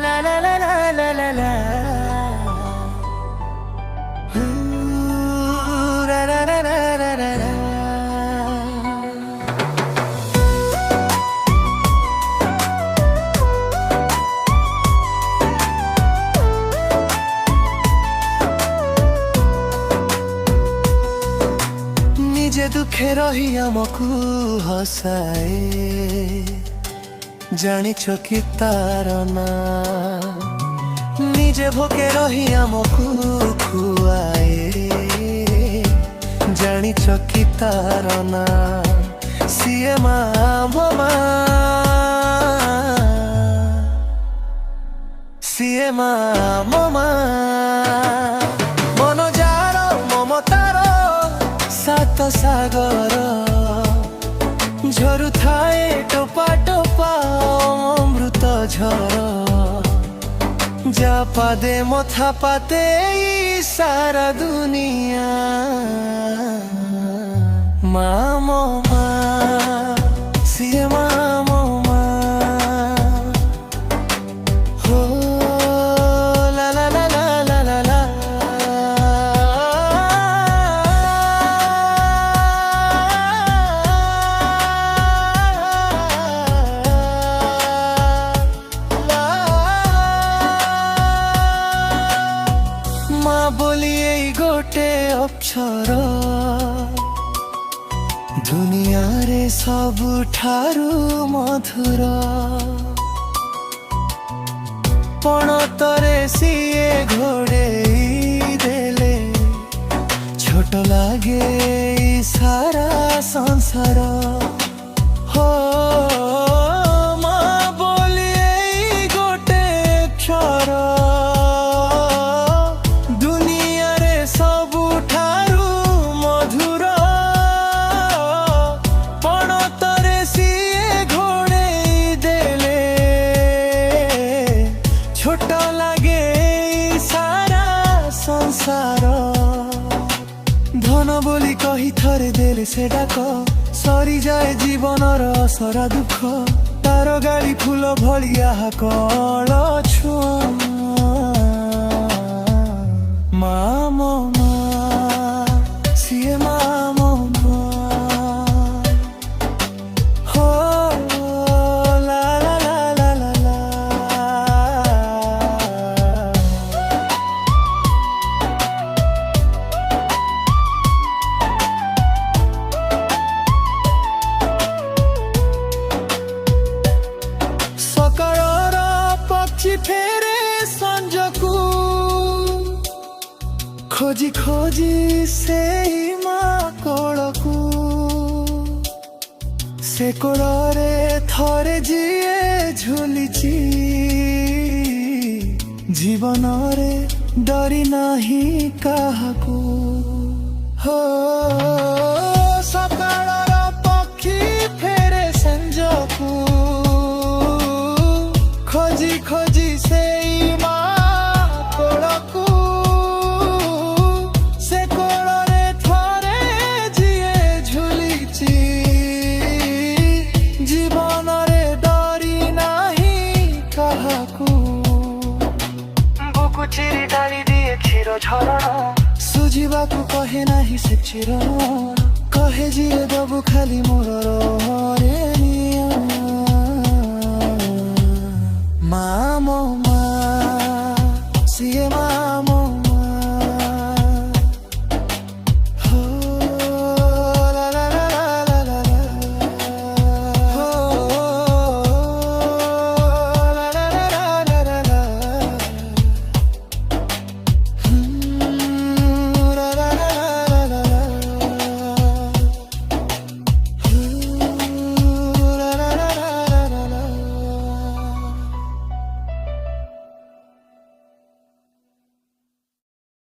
ला ला ला ला ला ला ला ला ला ला ला ला ला। निजे दुखे रही आमकू हसाए जानिछ कि तार ना निजे भोके रही आमकू खुआए जानिछ कि तार ना सीए मामा सीए मामा मन जार ममतार सात सागर झरु थाए टोपा टोपा अमृत झर जा पादे मथा पाते सारा दुनिया मामो मा सिए मामो मा हो ला ला ला ला ला ला ला। माँ बोलिए गोटे अक्षर दुनिया रे सबुठारु मधुर पणतरे सीए घोड़ेई देले छोट लागे सारा संसार हो माँ बोलिए गोटे अक्षर छोट लागे सारा संसार धन बोली कही थरे देले से डाक सरी जाए जीवनर असरा दुख तार गाड़ी फूल भलिया कल छुआ मामो मा सिए मामो मा हो ला ला ला ला ला ला। सकाळर पक्षी फेरे संजकू खोजी खोजी से माकड़कू से कोड़े थरे जीए झुलिची जीवन रे डरी नाही काहाकू हो सकाळर पक्षी फेरे संजकू खोजी खोजी से माकड़कू से कोड़े थरे जीए झुलिची जीवन रे डरी नाही काहाकू बुकु चिरी डाली दिए क्षीर झरण सुझिबाकू कहे नाही से चिरण कहे जिए दबु खाली मोर रे निया मामो मा सिए मामो